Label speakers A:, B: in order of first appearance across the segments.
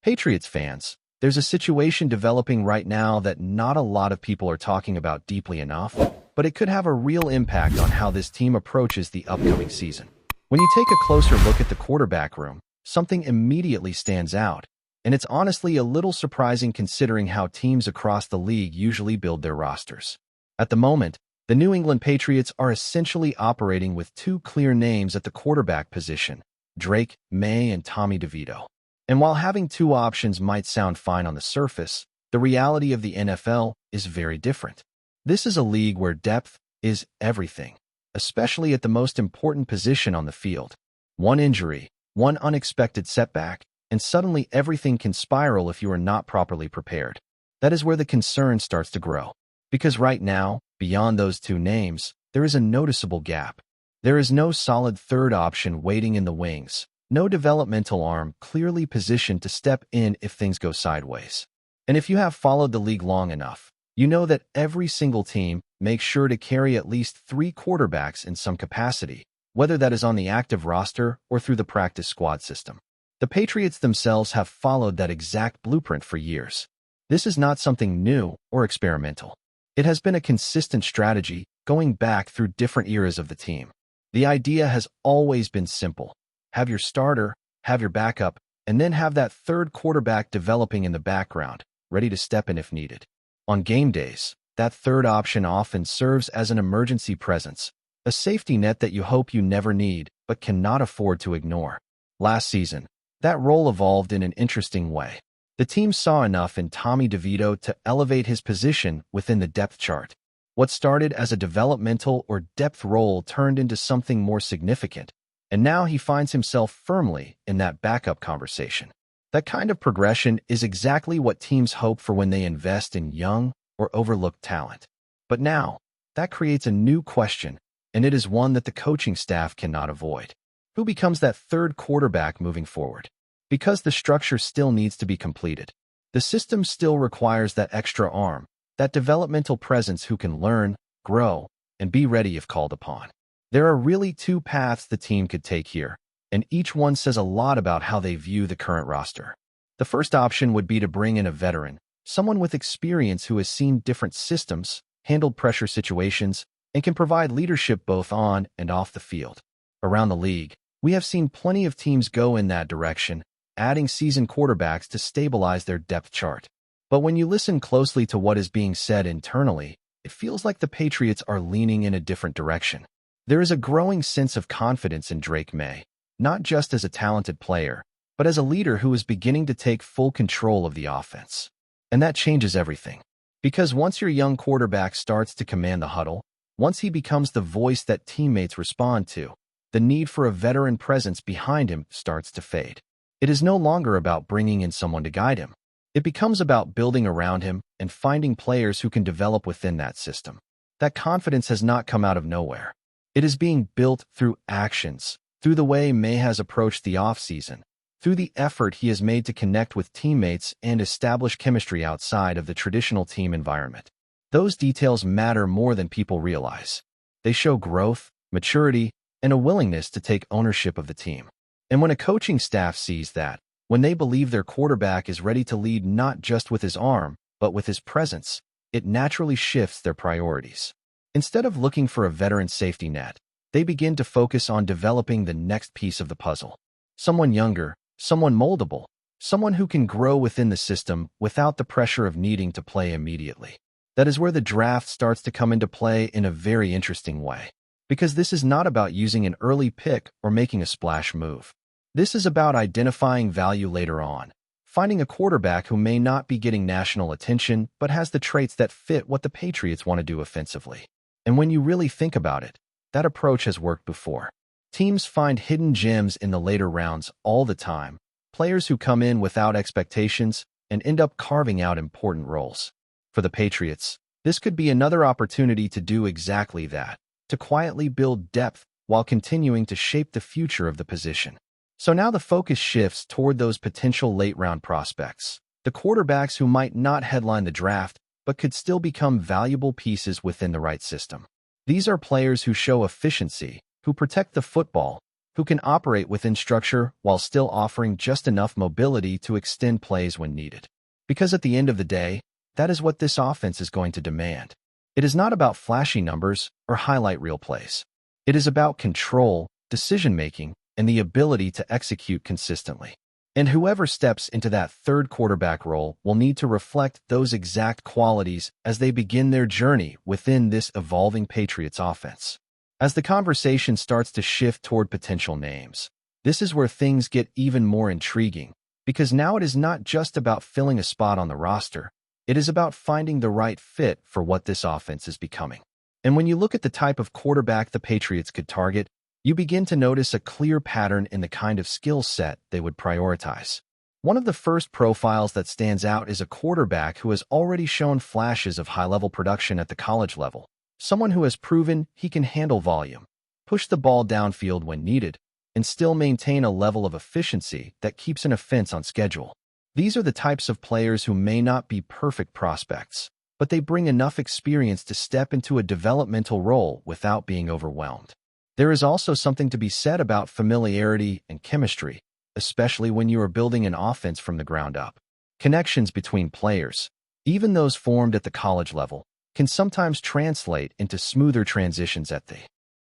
A: Patriots fans, there's a situation developing right now that not a lot of people are talking about deeply enough, but it could have a real impact on how this team approaches the upcoming season. When you take a closer look at the quarterback room, something immediately stands out, and it's honestly a little surprising considering how teams across the league usually build their rosters. At the moment, the New England Patriots are essentially operating with two clear names at the quarterback position, Drake May and Tommy DeVito. And while having two options might sound fine on the surface, the reality of the NFL is very different. This is a league where depth is everything, especially at the most important position on the field. One injury, one unexpected setback, and suddenly everything can spiral if you are not properly prepared. That is where the concern starts to grow. Because right now, beyond those two names, there is a noticeable gap. There is no solid third option waiting in the wings. No developmental arm clearly positioned to step in if things go sideways. And if you have followed the league long enough, you know that every single team makes sure to carry at least 3 quarterbacks in some capacity, whether that is on the active roster or through the practice squad system. The Patriots themselves have followed that exact blueprint for years. This is not something new or experimental. It has been a consistent strategy going back through different eras of the team. The idea has always been simple. Have your starter, have your backup, and then have that third quarterback developing in the background, ready to step in if needed. On game days, that third option often serves as an emergency presence, a safety net that you hope you never need but cannot afford to ignore. Last season, that role evolved in an interesting way. The team saw enough in Tommy DeVito to elevate his position within the depth chart. What started as a developmental or depth role turned into something more significant, and now he finds himself firmly in that backup conversation. That kind of progression is exactly what teams hope for when they invest in young or overlooked talent. But now, that creates a new question, and it is one that the coaching staff cannot avoid. Who becomes that third quarterback moving forward? Because the structure still needs to be completed. The system still requires that extra arm, that developmental presence who can learn, grow, and be ready if called upon. There are really two paths the team could take here, and each one says a lot about how they view the current roster. The first option would be to bring in a veteran, someone with experience who has seen different systems, handled pressure situations, and can provide leadership both on and off the field. Around the league, we have seen plenty of teams go in that direction, adding seasoned quarterbacks to stabilize their depth chart. But when you listen closely to what is being said internally, it feels like the Patriots are leaning in a different direction. There is a growing sense of confidence in Drake May, not just as a talented player, but as a leader who is beginning to take full control of the offense. And that changes everything. Because once your young quarterback starts to command the huddle, once he becomes the voice that teammates respond to, the need for a veteran presence behind him starts to fade. It is no longer about bringing in someone to guide him. It becomes about building around him and finding players who can develop within that system. That confidence has not come out of nowhere. It is being built through actions, through the way May has approached the offseason, through the effort he has made to connect with teammates and establish chemistry outside of the traditional team environment. Those details matter more than people realize. They show growth, maturity, and a willingness to take ownership of the team. And when a coaching staff sees that, when they believe their quarterback is ready to lead not just with his arm, but with his presence, it naturally shifts their priorities. Instead of looking for a veteran safety net, they begin to focus on developing the next piece of the puzzle. Someone younger, someone moldable, someone who can grow within the system without the pressure of needing to play immediately. That is where the draft starts to come into play in a very interesting way. Because this is not about using an early pick or making a splash move. This is about identifying value later on, finding a quarterback who may not be getting national attention but has the traits that fit what the Patriots want to do offensively. And when you really think about it, that approach has worked before. Teams find hidden gems in the later rounds all the time, players who come in without expectations and end up carving out important roles. For the Patriots, this could be another opportunity to do exactly that, to quietly build depth while continuing to shape the future of the position. So now the focus shifts toward those potential late-round prospects, the quarterbacks who might not headline the draft, but could still become valuable pieces within the right system. These are players who show efficiency, who protect the football, who can operate within structure while still offering just enough mobility to extend plays when needed. Because at the end of the day, that is what this offense is going to demand. It is not about flashy numbers or highlight reel plays. It is about control, decision-making, and the ability to execute consistently. And whoever steps into that third quarterback role will need to reflect those exact qualities as they begin their journey within this evolving Patriots offense. As the conversation starts to shift toward potential names, this is where things get even more intriguing, because now it is not just about filling a spot on the roster. It is about finding the right fit for what this offense is becoming. And when you look at the type of quarterback the Patriots could target, you begin to notice a clear pattern in the kind of skill set they would prioritize. One of the first profiles that stands out is a quarterback who has already shown flashes of high-level production at the college level. Someone who has proven he can handle volume, push the ball downfield when needed, and still maintain a level of efficiency that keeps an offense on schedule. These are the types of players who may not be perfect prospects, but they bring enough experience to step into a developmental role without being overwhelmed. There is also something to be said about familiarity and chemistry, especially when you are building an offense from the ground up. Connections between players, even those formed at the college level, can sometimes translate into smoother transitions at the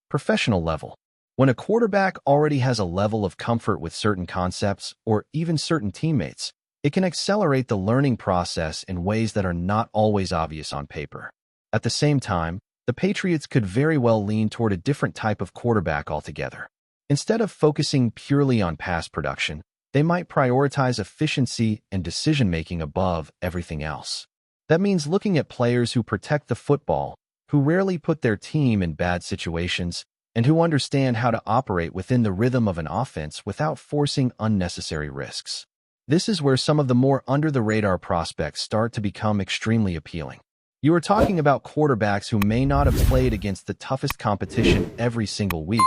A: professional level. When a quarterback already has a level of comfort with certain concepts or even certain teammates, it can accelerate the learning process in ways that are not always obvious on paper. At the same time, the Patriots could very well lean toward a different type of quarterback altogether. Instead of focusing purely on pass production, they might prioritize efficiency and decision-making above everything else. That means looking at players who protect the football, who rarely put their team in bad situations, and who understand how to operate within the rhythm of an offense without forcing unnecessary risks. This is where some of the more under-the-radar prospects start to become extremely appealing. You are talking about quarterbacks who may not have played against the toughest competition every single week,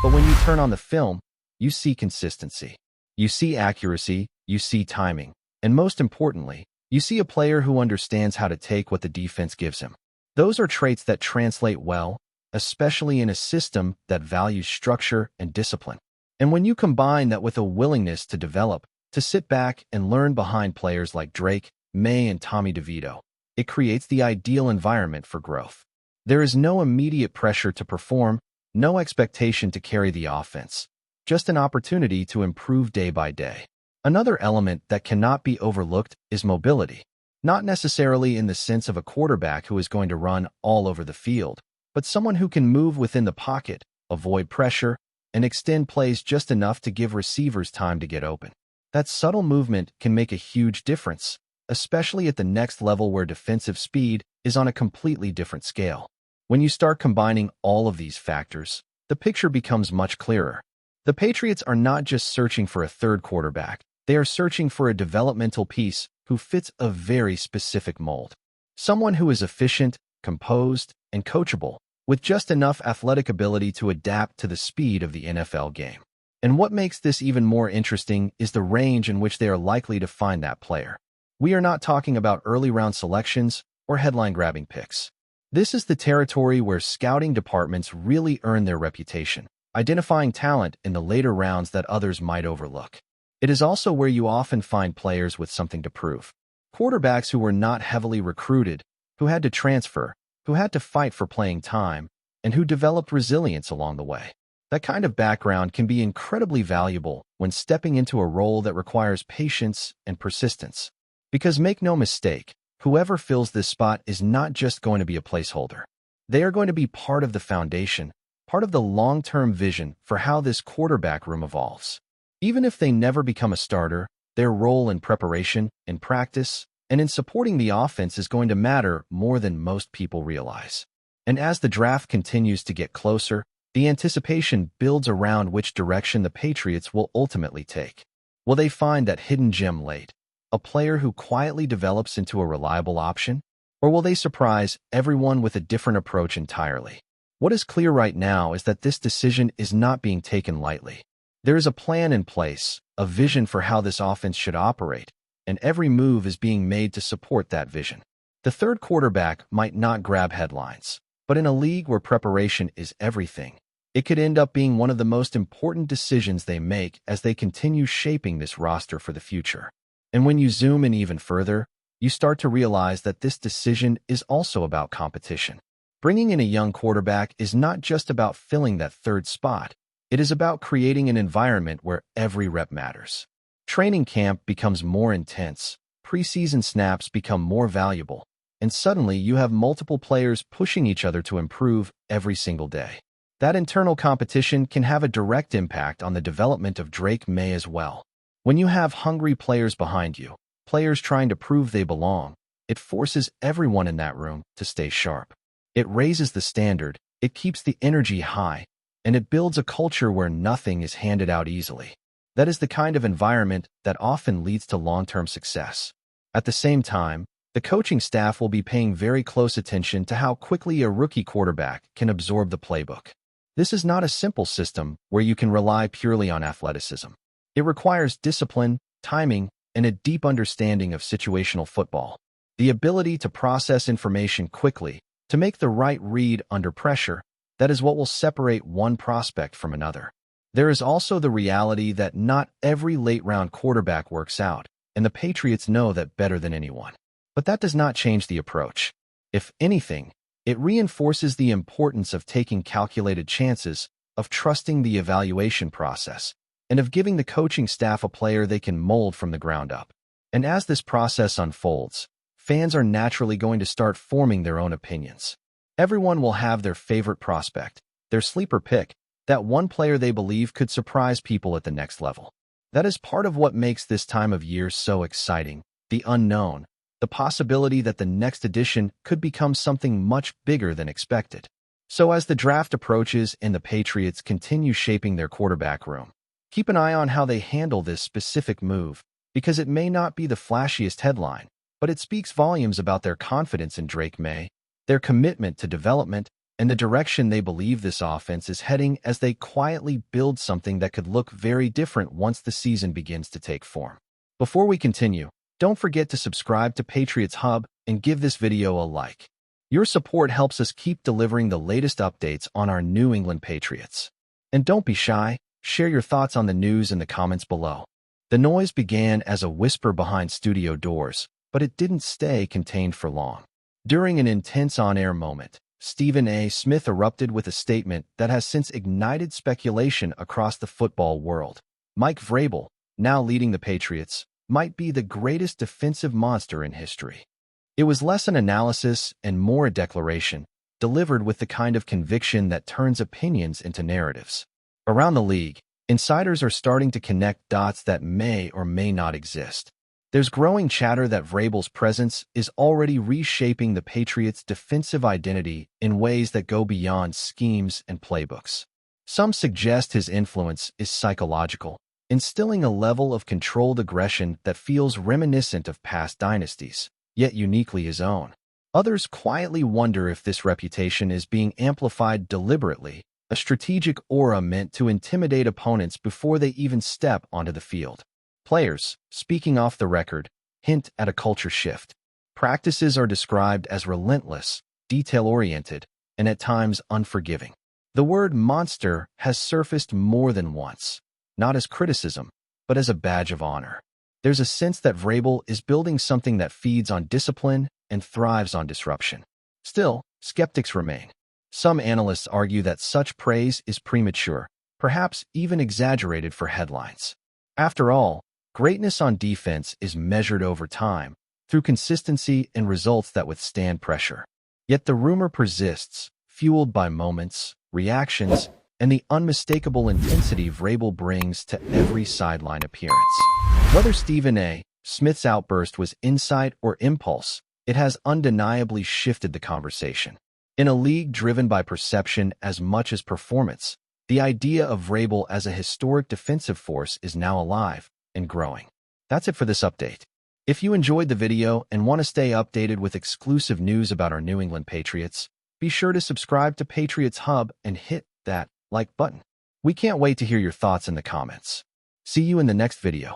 A: but when you turn on the film, you see consistency. You see accuracy, you see timing, and most importantly, you see a player who understands how to take what the defense gives him. Those are traits that translate well, especially in a system that values structure and discipline. And when you combine that with a willingness to develop, to sit back and learn behind players like Drake, May, and Tommy DeVito, it creates the ideal environment for growth. There is no immediate pressure to perform, no expectation to carry the offense, just an opportunity to improve day by day. Another element that cannot be overlooked is mobility, not necessarily in the sense of a quarterback who is going to run all over the field, but someone who can move within the pocket, avoid pressure, and extend plays just enough to give receivers time to get open. That subtle movement can make a huge difference, especially at the next level where defensive speed is on a completely different scale. When you start combining all of these factors, the picture becomes much clearer. The Patriots are not just searching for a third quarterback, they are searching for a developmental piece who fits a very specific mold. Someone who is efficient, composed, and coachable, with just enough athletic ability to adapt to the speed of the NFL game. And what makes this even more interesting is the range in which they are likely to find that player. We are not talking about early round selections or headline-grabbing picks. This is the territory where scouting departments really earn their reputation, identifying talent in the later rounds that others might overlook. It is also where you often find players with something to prove. Quarterbacks who were not heavily recruited, who had to transfer, who had to fight for playing time, and who developed resilience along the way. That kind of background can be incredibly valuable when stepping into a role that requires patience and persistence. Because make no mistake, whoever fills this spot is not just going to be a placeholder. They are going to be part of the foundation, part of the long-term vision for how this quarterback room evolves. Even if they never become a starter, their role in preparation, in practice, and in supporting the offense is going to matter more than most people realize. And as the draft continues to get closer, the anticipation builds around which direction the Patriots will ultimately take. Will they find that hidden gem late, a player who quietly develops into a reliable option? Or will they surprise everyone with a different approach entirely? What is clear right now is that this decision is not being taken lightly. There is a plan in place, a vision for how this offense should operate, and every move is being made to support that vision. The third quarterback might not grab headlines, but in a league where preparation is everything, It could end up being one of the most important decisions they make as they continue shaping this roster for the future. And when you zoom in even further, you start to realize that this decision is also about competition. Bringing in a young quarterback is not just about filling that third spot. It is about creating an environment where every rep matters. Training camp becomes more intense, preseason snaps become more valuable, and suddenly you have multiple players pushing each other to improve every single day. That internal competition can have a direct impact on the development of Drake May as well. When you have hungry players behind you, players trying to prove they belong, it forces everyone in that room to stay sharp. It raises the standard, it keeps the energy high, and it builds a culture where nothing is handed out easily. That is the kind of environment that often leads to long-term success. At the same time, the coaching staff will be paying very close attention to how quickly a rookie quarterback can absorb the playbook. This is not a simple system where you can rely purely on athleticism. It requires discipline, timing, and a deep understanding of situational football. The ability to process information quickly, to make the right read under pressure, that is what will separate one prospect from another. There is also the reality that not every late-round quarterback works out, and the Patriots know that better than anyone. But that does not change the approach. If anything, it reinforces the importance of taking calculated chances, of trusting the evaluation process, and of giving the coaching staff a player they can mold from the ground up. And as this process unfolds, fans are naturally going to start forming their own opinions. Everyone will have their favorite prospect, their sleeper pick, that one player they believe could surprise people at the next level. That is part of what makes this time of year so exciting, the unknown, the possibility that the next edition could become something much bigger than expected. So as the draft approaches and the Patriots continue shaping their quarterback room, keep an eye on how they handle this specific move, because it may not be the flashiest headline, but it speaks volumes about their confidence in Drake May, their commitment to development, and the direction they believe this offense is heading as they quietly build something that could look very different once the season begins to take form. Before we continue, don't forget to subscribe to Patriots Hub and give this video a like. Your support helps us keep delivering the latest updates on our New England Patriots. And don't be shy, share your thoughts on the news in the comments below. The noise began as a whisper behind studio doors, but it didn't stay contained for long. During an intense on-air moment, Stephen A. Smith erupted with a statement that has since ignited speculation across the football world. Mike Vrabel, now leading the Patriots, might be the greatest defensive monster in history. It was less an analysis and more a declaration, delivered with the kind of conviction that turns opinions into narratives. Around the league, insiders are starting to connect dots that may or may not exist. There's growing chatter that Vrabel's presence is already reshaping the Patriots' defensive identity in ways that go beyond schemes and playbooks. Some suggest his influence is psychological, instilling a level of controlled aggression that feels reminiscent of past dynasties, yet uniquely his own. Others quietly wonder if this reputation is being amplified deliberately, a strategic aura meant to intimidate opponents before they even step onto the field. Players, speaking off the record, hint at a culture shift. Practices are described as relentless, detail-oriented, and at times unforgiving. The word monster has surfaced more than once, not as criticism, but as a badge of honor. There's a sense that Vrabel is building something that feeds on discipline and thrives on disruption. Still, skeptics remain. Some analysts argue that such praise is premature, perhaps even exaggerated for headlines. After all, greatness on defense is measured over time, through consistency and results that withstand pressure. Yet the rumor persists, fueled by moments, reactions, and the unmistakable intensity Vrabel brings to every sideline appearance. Whether Stephen A. Smith's outburst was insight or impulse, it has undeniably shifted the conversation. In a league driven by perception as much as performance, the idea of Vrabel as a historic defensive force is now alive and growing. That's it for this update. If you enjoyed the video and want to stay updated with exclusive news about our New England Patriots, be sure to subscribe to Patriots Hub and hit that like button. We can't wait to hear your thoughts in the comments. See you in the next video.